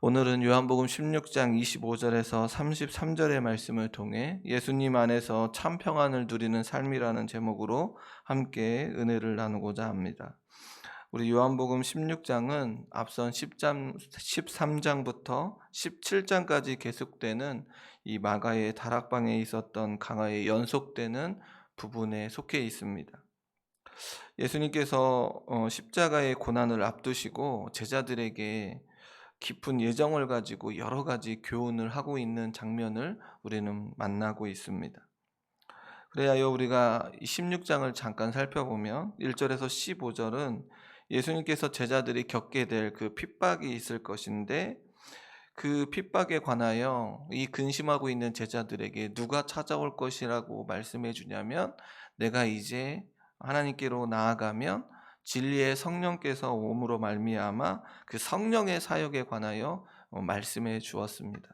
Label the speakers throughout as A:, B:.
A: 오늘은 요한복음 16장 25절에서 33절의 말씀을 통해 예수님 안에서 참 평안을 누리는 삶이라는 제목으로 함께 은혜를 나누고자 합니다. 우리 요한복음 16장은 앞선 13장부터 17장까지 계속되는 이 마가의 다락방에 있었던 강화의 연속되는 부분에 속해 있습니다. 예수님께서 십자가의 고난을 앞두시고 제자들에게 깊은 예정을 가지고 여러 가지 교훈을 하고 있는 장면을 우리는 만나고 있습니다. 그래야 우리가 16장을 잠깐 살펴보면 1절에서 15절은 예수님께서 제자들이 겪게 될 그 핍박이 있을 것인데, 그 핍박에 관하여 이 근심하고 있는 제자들에게 누가 찾아올 것이라고 말씀해 주냐면, 내가 이제 하나님께로 나아가면 진리의 성령께서 오므로 말미암아 그 성령의 사역에 관하여 말씀해 주었습니다.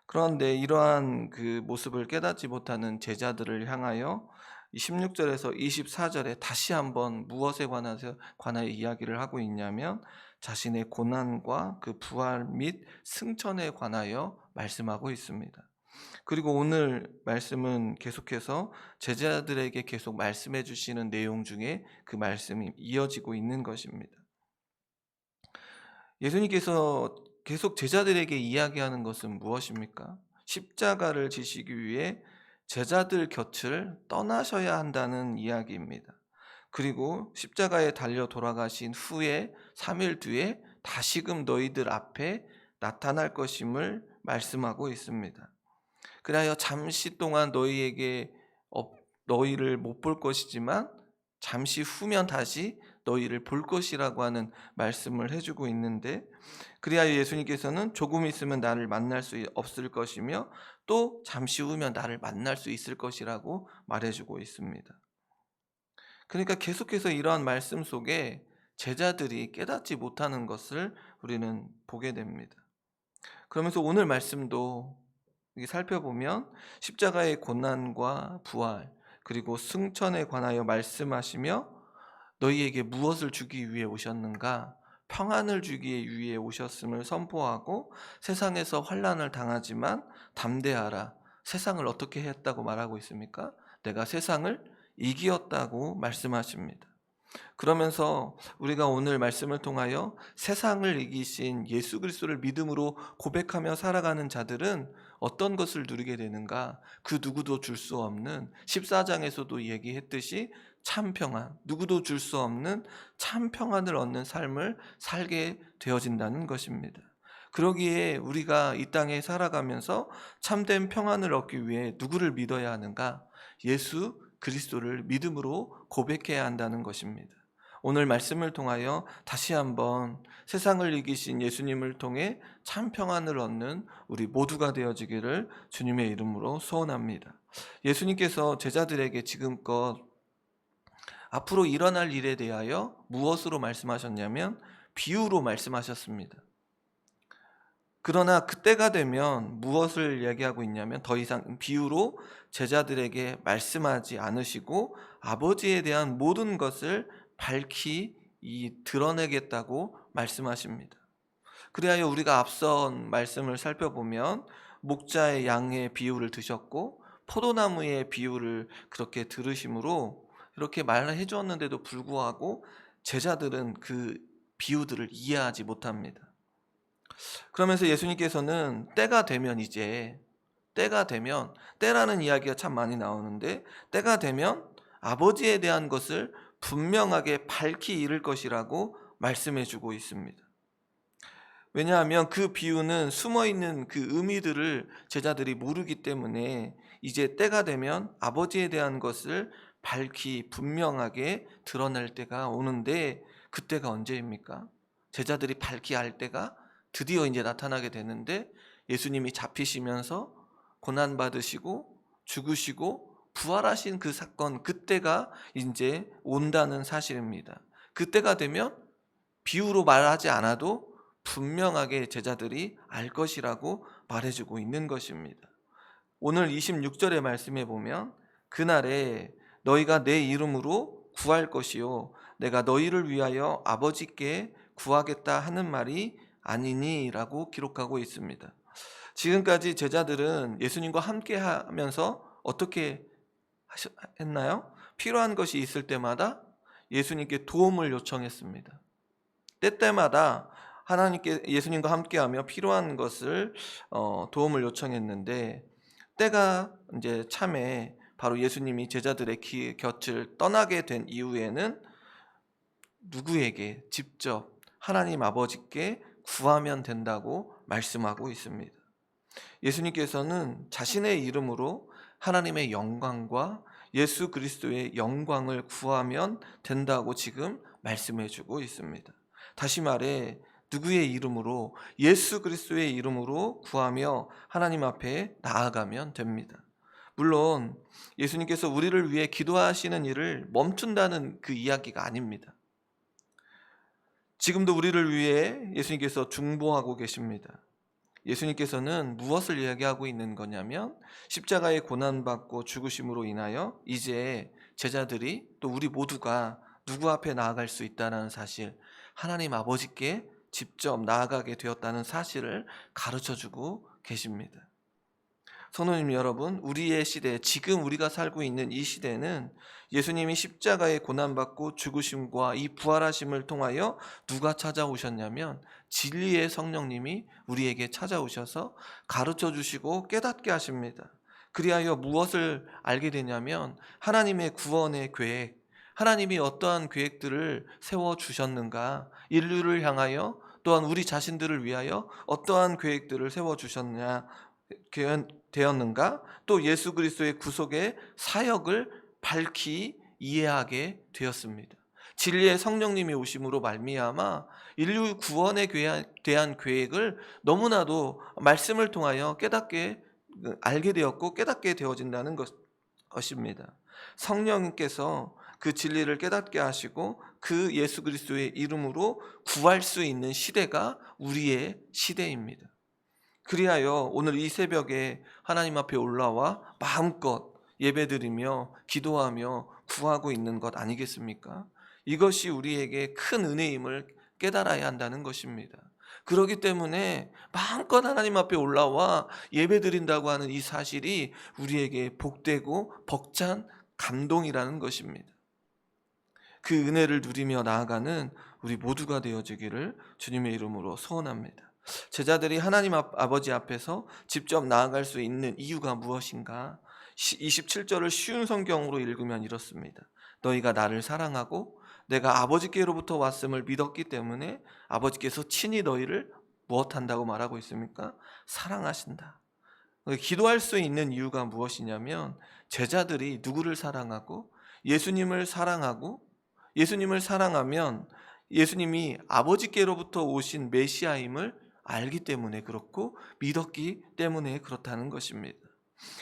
A: 그런데 이러한 그 모습을 깨닫지 못하는 제자들을 향하여 16절에서 24절에 다시 한번 무엇에 관하여 이야기를 하고 있냐면, 자신의 고난과 그 부활 및 승천에 관하여 말씀하고 있습니다. 그리고 오늘 말씀은 계속해서 제자들에게 계속 말씀해 주시는 내용 중에 그 말씀이 이어지고 있는 것입니다. 예수님께서 계속 제자들에게 이야기하는 것은 무엇입니까? 십자가를 지시기 위해 제자들 곁을 떠나셔야 한다는 이야기입니다. 그리고 십자가에 달려 돌아가신 후에 3일 뒤에 다시금 너희들 앞에 나타날 것임을 말씀하고 있습니다. 그리하여 잠시 동안 너희를 못 볼 것이지만 잠시 후면 다시 너희를 볼 것이라고 하는 말씀을 해주고 있는데, 그리하여 예수님께서는 조금 있으면 나를 만날 수 없을 것이며 또 잠시 후면 나를 만날 수 있을 것이라고 말해주고 있습니다. 그러니까 계속해서 이러한 말씀 속에 제자들이 깨닫지 못하는 것을 우리는 보게 됩니다. 그러면서 오늘 말씀도 살펴보면 십자가의 고난과 부활 그리고 승천에 관하여 말씀하시며, 너희에게 무엇을 주기 위해 오셨는가? 평안을 주기 위해 오셨음을 선포하고, 세상에서 환난을 당하지만 담대하라. 세상을 어떻게 했다고 말하고 있습니까? 내가 세상을 이기었다고 말씀하십니다. 그러면서 우리가 오늘 말씀을 통하여 세상을 이기신 예수 그리스도를 믿음으로 고백하며 살아가는 자들은 어떤 것을 누리게 되는가? 그 누구도 줄 수 없는, 14장에서도 얘기했듯이 참 평안, 누구도 줄 수 없는 참 평안을 얻는 삶을 살게 되어진다는 것입니다. 그러기에 우리가 이 땅에 살아가면서 참된 평안을 얻기 위해 누구를 믿어야 하는가? 예수 그리스도를 믿음으로 고백해야 한다는 것입니다. 오늘 말씀을 통하여 다시 한번 세상을 이기신 예수님을 통해 참 평안을 얻는 우리 모두가 되어지기를 주님의 이름으로 소원합니다. 예수님께서 제자들에게 지금껏 앞으로 일어날 일에 대하여 무엇으로 말씀하셨냐면 비유로 말씀하셨습니다. 그러나 그때가 되면 무엇을 얘기하고 있냐면 더 이상 비유로 제자들에게 말씀하지 않으시고 아버지에 대한 모든 것을 밝히 드러내겠다고 말씀하십니다. 그리하여 우리가 앞선 말씀을 살펴보면 목자의 양의 비유를 드셨고 포도나무의 비유를 그렇게 들으심으로 이렇게 말을 해주었는데도 불구하고 제자들은 그 비유들을 이해하지 못합니다. 그러면서 예수님께서는 때가 되면 때라는 이야기가 참 많이 나오는데, 때가 되면 아버지에 대한 것을 분명하게 밝히 이를 것이라고 말씀해 주고 있습니다. 왜냐하면 그 비유는 숨어있는 그 의미들을 제자들이 모르기 때문에 이제 때가 되면 아버지에 대한 것을 밝히 분명하게 드러낼 때가 오는데, 그때가 언제입니까? 제자들이 밝히 알 때가 드디어 이제 나타나게 되는데, 예수님이 잡히시면서 고난받으시고 죽으시고 부활하신 그 사건, 그때가 이제 온다는 사실입니다. 그때가 되면 비유로 말하지 않아도 분명하게 제자들이 알 것이라고 말해주고 있는 것입니다. 오늘 26절의 말씀에 보면 그날에 너희가 내 이름으로 구할 것이요 내가 너희를 위하여 아버지께 구하겠다 하는 말이 아니니라고 기록하고 있습니다. 지금까지 제자들은 예수님과 함께 하면서 어떻게 했나요? 필요한 것이 있을 때마다 예수님께 도움을 요청했습니다. 때때마다 하나님께 예수님과 함께하며 필요한 것을 도움을 요청했는데, 때가 이제 참에 바로 예수님이 제자들의 곁을 떠나게 된 이후에는 누구에게 직접 하나님 아버지께 구하면 된다고 말씀하고 있습니다. 예수님께서는 자신의 이름으로 하나님의 영광과 예수 그리스도의 영광을 구하면 된다고 지금 말씀해 주고 있습니다. 다시 말해 누구의 이름으로? 예수 그리스도의 이름으로 구하며 하나님 앞에 나아가면 됩니다. 물론 예수님께서 우리를 위해 기도하시는 일을 멈춘다는 그 이야기가 아닙니다. 지금도 우리를 위해 예수님께서 중보하고 계십니다. 예수님께서는 무엇을 이야기하고 있는 거냐면, 십자가의 고난받고 죽으심으로 인하여 이제 제자들이, 또 우리 모두가 누구 앞에 나아갈 수 있다는 사실, 하나님 아버지께 직접 나아가게 되었다는 사실을 가르쳐주고 계십니다. 성도님 여러분, 우리의 시대, 지금 우리가 살고 있는 이 시대는 예수님이 십자가에 고난받고 죽으심과 이 부활하심을 통하여 누가 찾아오셨냐면 진리의 성령님이 우리에게 찾아오셔서 가르쳐 주시고 깨닫게 하십니다. 그리하여 무엇을 알게 되냐면 하나님의 구원의 계획, 하나님이 어떠한 계획들을 세워주셨는가, 인류를 향하여 또한 우리 자신들을 위하여 어떠한 계획들을 세워주셨냐 되었는가, 또 예수 그리스도의 구속의 사역을 밝히 이해하게 되었습니다. 진리의 성령님이 오심으로 말미암아 인류 구원에 대한 계획을 너무나도 말씀을 통하여 깨닫게 알게 되었고 깨닫게 되어진다는 것입니다. 성령님께서 그 진리를 깨닫게 하시고 그 예수 그리스도의 이름으로 구할 수 있는 시대가 우리의 시대입니다. 그리하여 오늘 이 새벽에 하나님 앞에 올라와 마음껏 예배드리며 기도하며 구하고 있는 것 아니겠습니까? 이것이 우리에게 큰 은혜임을 깨달아야 한다는 것입니다. 그렇기 때문에 마음껏 하나님 앞에 올라와 예배드린다고 하는 이 사실이 우리에게 복되고 벅찬 감동이라는 것입니다. 그 은혜를 누리며 나아가는 우리 모두가 되어지기를 주님의 이름으로 소원합니다. 제자들이 하나님 아버지 앞에서 직접 나아갈 수 있는 이유가 무엇인가? 27절을 쉬운 성경으로 읽으면 이렇습니다. 너희가 나를 사랑하고 내가 아버지께로부터 왔음을 믿었기 때문에 아버지께서 친히 너희를 무엇한다고 말하고 있습니까? 사랑하신다. 기도할 수 있는 이유가 무엇이냐면 제자들이 누구를 사랑하고 예수님을 사랑하고, 예수님을 사랑하면 예수님이 아버지께로부터 오신 메시아임을 알기 때문에 그렇고 믿었기 때문에 그렇다는 것입니다.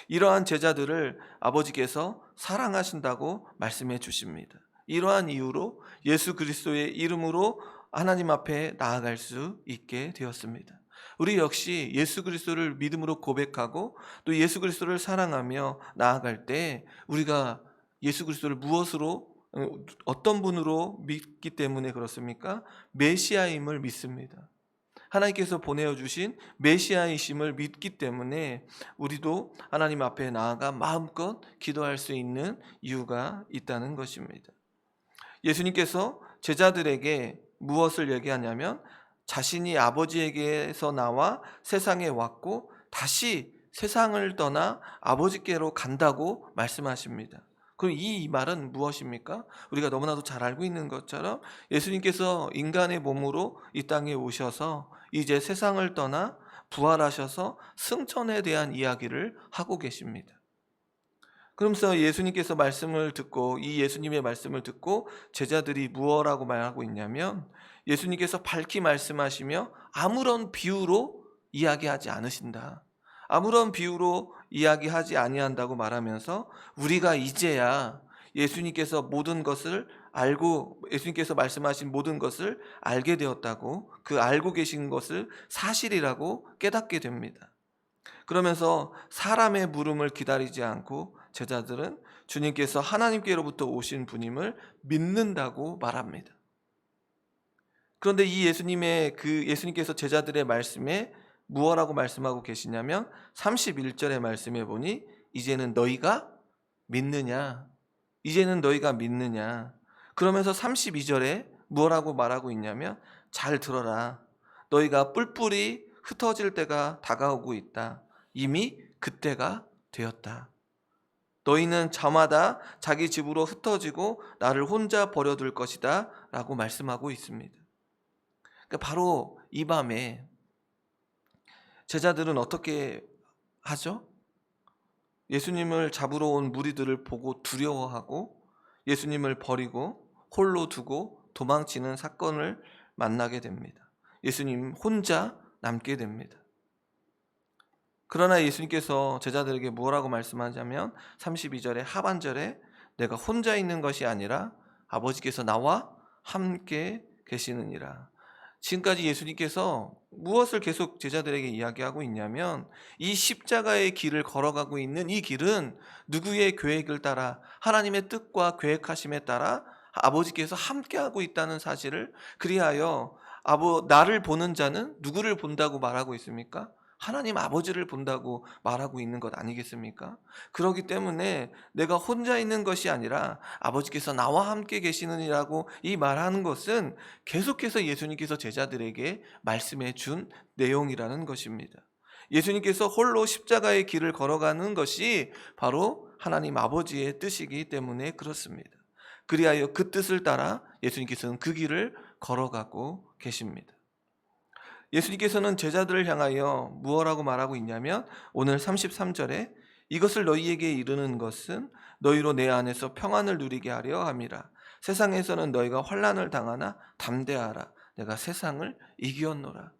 A: 이러한 제자들을 아버지께서 사랑하신다고 말씀해 주십니다. 이러한 이유로 예수 그리스도의 이름으로 하나님 앞에 나아갈 수 있게 되었습니다. 우리 역시 예수 그리스도를 믿음으로 고백하고 또 예수 그리스도를 사랑하며 나아갈 때 우리가 예수 그리스도를 무엇으로, 어떤 분으로 믿기 때문에 그렇습니까? 메시아임을 믿습니다. 하나님께서 보내주신 메시아이심을 믿기 때문에 우리도 하나님 앞에 나아가 마음껏 기도할 수 있는 이유가 있다는 것입니다. 예수님께서 제자들에게 무엇을 얘기하냐면 자신이 아버지에게서 나와 세상에 왔고 다시 세상을 떠나 아버지께로 간다고 말씀하십니다. 그럼 이 말은 무엇입니까? 우리가 너무나도 잘 알고 있는 것처럼 예수님께서 인간의 몸으로 이 땅에 오셔서 이제 세상을 떠나 부활하셔서 승천에 대한 이야기를 하고 계십니다. 그러면서 예수님께서 말씀을 듣고, 이 예수님의 말씀을 듣고 제자들이 무엇라고 말하고 있냐면 예수님께서 밝히 말씀하시며 아무런 비유로 이야기하지 않으신다. 아무런 비유로 이야기하지 아니한다고 말하면서 우리가 이제야 예수님께서 모든 것을 알고, 예수님께서 말씀하신 모든 것을 알게 되었다고, 그 알고 계신 것을 사실이라고 깨닫게 됩니다. 그러면서 사람의 물음을 기다리지 않고 제자들은 주님께서 하나님께로부터 오신 분임을 믿는다고 말합니다. 그런데 이 예수님께서 제자들의 말씀에 무엇라고 말씀하고 계시냐면 31절의 말씀에 보니 이제는 너희가 믿느냐? 이제는 너희가 믿느냐? 그러면서 32절에 무엇라고 말하고 있냐면 잘 들어라. 너희가 뿔뿔이 흩어질 때가 다가오고 있다. 이미 그때가 되었다. 너희는 저마다 자기 집으로 흩어지고 나를 혼자 버려둘 것이다 라고 말씀하고 있습니다. 그러니까 바로 이 밤에 제자들은 어떻게 하죠? 예수님을 잡으러 온 무리들을 보고 두려워하고 예수님을 버리고 홀로 두고 도망치는 사건을 만나게 됩니다. 예수님 혼자 남게 됩니다. 그러나 예수님께서 제자들에게 뭐라고 말씀하냐면 32절의 하반절에 내가 혼자 있는 것이 아니라 아버지께서 나와 함께 계시느니라. 지금까지 예수님께서 무엇을 계속 제자들에게 이야기하고 있냐면 이 십자가의 길을 걸어가고 있는 이 길은 누구의 계획을 따라 하나님의 뜻과 계획하심에 따라 아버지께서 함께하고 있다는 사실을, 그리하여 나를 보는 자는 누구를 본다고 말하고 있습니까? 하나님 아버지를 본다고 말하고 있는 것 아니겠습니까? 그렇기 때문에 내가 혼자 있는 것이 아니라 아버지께서 나와 함께 계시느니라고 이 말하는 것은 계속해서 예수님께서 제자들에게 말씀해 준 내용이라는 것입니다. 예수님께서 홀로 십자가의 길을 걸어가는 것이 바로 하나님 아버지의 뜻이기 때문에 그렇습니다. 그리하여 그 뜻을 따라 예수님께서는 그 길을 걸어가고 계십니다. 예수님께서는 제자들을 향하여 무엇라고 말하고 있냐면 오늘 33절에 이것을 너희에게 이르는 것은 너희로 내 안에서 평안을 누리게 하려 함이라. 세상에서는 너희가 환난을 당하나 담대하라. 내가 세상을 이기었노라.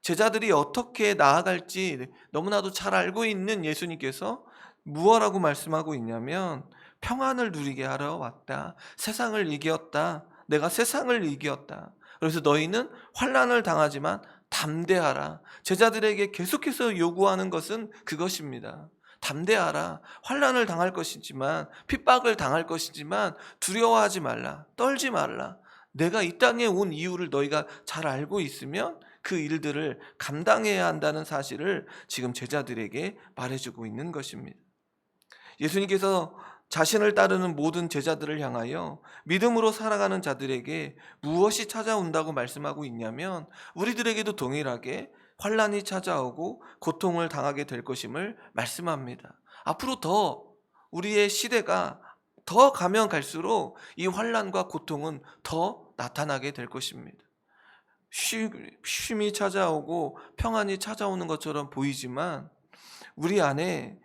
A: 제자들이 어떻게 나아갈지 너무나도 잘 알고 있는 예수님께서 무엇라고 말씀하고 있냐면 평안을 누리게 하러 왔다. 세상을 이겼다. 내가 세상을 이겼다. 그래서 너희는 환난을 당하지만 담대하라. 제자들에게 계속해서 요구하는 것은 그것입니다. 담대하라. 환난을 당할 것이지만, 핍박을 당할 것이지만 두려워하지 말라. 떨지 말라. 내가 이 땅에 온 이유를 너희가 잘 알고 있으면 그 일들을 감당해야 한다는 사실을 지금 제자들에게 말해주고 있는 것입니다. 예수님께서 자신을 따르는 모든 제자들을 향하여 믿음으로 살아가는 자들에게 무엇이 찾아온다고 말씀하고 있냐면 우리들에게도 동일하게 환난이 찾아오고 고통을 당하게 될 것임을 말씀합니다. 앞으로 더 우리의 시대가 더 가면 갈수록 이 환난과 고통은 더 나타나게 될 것입니다. 쉼이 찾아오고 평안이 찾아오는 것처럼 보이지만 우리 안에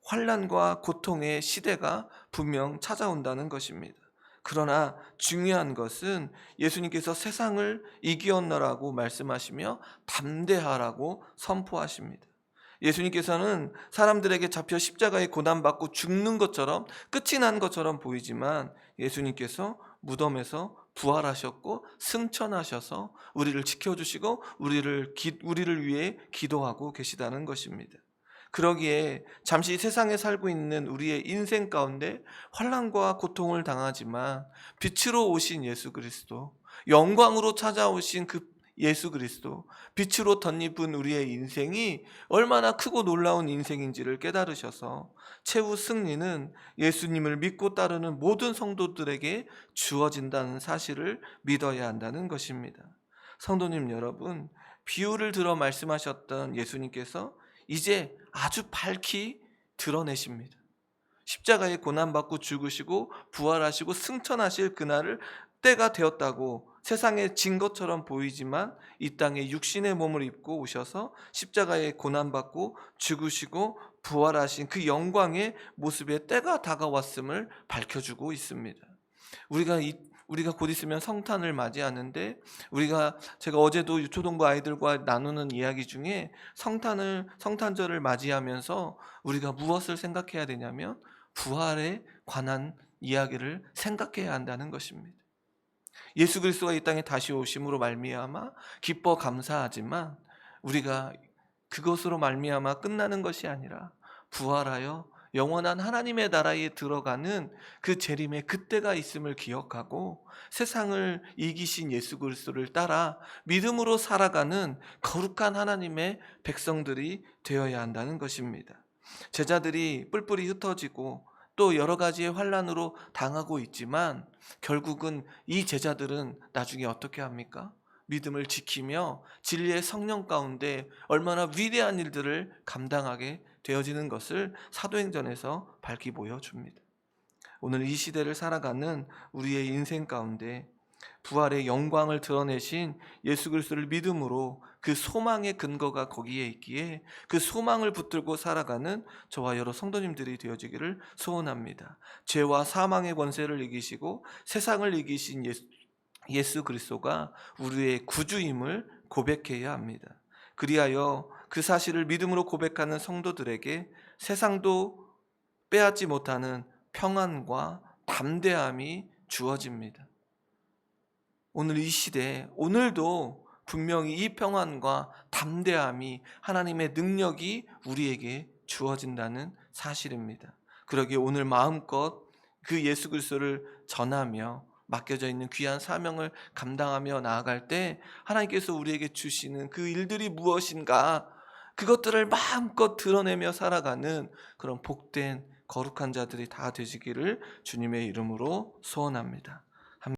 A: 환난과 고통의 시대가 분명 찾아온다는 것입니다. 그러나 중요한 것은 예수님께서 세상을 이기었노라고 말씀하시며 담대하라고 선포하십니다. 예수님께서는 사람들에게 잡혀 십자가에 고난받고 죽는 것처럼 끝이 난 것처럼 보이지만 예수님께서 무덤에서 부활하셨고 승천하셔서 우리를 지켜주시고 우리를 위해 기도하고 계시다는 것입니다. 그러기에 잠시 세상에 살고 있는 우리의 인생 가운데 환난과 고통을 당하지만 빛으로 오신 예수 그리스도, 영광으로 찾아오신 그 예수 그리스도, 빛으로 덧입은 우리의 인생이 얼마나 크고 놀라운 인생인지를 깨달으셔서 최후 승리는 예수님을 믿고 따르는 모든 성도들에게 주어진다는 사실을 믿어야 한다는 것입니다. 성도님 여러분, 비유를 들어 말씀하셨던 예수님께서 이제 아주 밝히 드러내십니다. 십자가에 고난받고 죽으시고 부활하시고 승천하실 그날을 때가 되었다고 세상에 진 것처럼 보이지만 이 땅에 육신의 몸을 입고 오셔서 십자가에 고난받고 죽으시고 부활하신 그 영광의 모습의 때가 다가왔음을 밝혀주고 있습니다. 우리가 곧 있으면 성탄을 맞이하는데 제가 어제도 유초동부 아이들과 나누는 이야기 중에 성탄절을 맞이하면서 우리가 무엇을 생각해야 되냐면 부활에 관한 이야기를 생각해야 한다는 것입니다. 예수 그리스도가 이 땅에 다시 오심으로 말미암아 기뻐 감사하지만 우리가 그것으로 말미암아 끝나는 것이 아니라 부활하여 영원한 하나님의 나라에 들어가는 그 재림의 그때가 있음을 기억하고 세상을 이기신 예수 그리스도를 따라 믿음으로 살아가는 거룩한 하나님의 백성들이 되어야 한다는 것입니다. 제자들이 뿔뿔이 흩어지고 또 여러 가지의 환난으로 당하고 있지만 결국은 이 제자들은 나중에 어떻게 합니까? 믿음을 지키며 진리의 성령 가운데 얼마나 위대한 일들을 감당하게 되어지는 것을 사도행전에서 밝히 보여줍니다. 오늘 이 시대를 살아가는 우리의 인생 가운데 부활의 영광을 드러내신 예수 그리스도를 믿음으로 그 소망의 근거가 거기에 있기에 그 소망을 붙들고 살아가는 저와 여러 성도님들이 되어지기를 소원합니다. 죄와 사망의 권세를 이기시고 세상을 이기신 예수 그리스도가 우리의 구주임을 고백해야 합니다. 그리하여 그 사실을 믿음으로 고백하는 성도들에게 세상도 빼앗지 못하는 평안과 담대함이 주어집니다. 오늘 이 시대에 오늘도 분명히 이 평안과 담대함이 하나님의 능력이 우리에게 주어진다는 사실입니다. 그러기에 오늘 마음껏 그 예수 그리스도를 전하며 맡겨져 있는 귀한 사명을 감당하며 나아갈 때 하나님께서 우리에게 주시는 그 일들이 무엇인가 그것들을 마음껏 드러내며 살아가는 그런 복된 거룩한 자들이 다 되시기를 주님의 이름으로 소원합니다.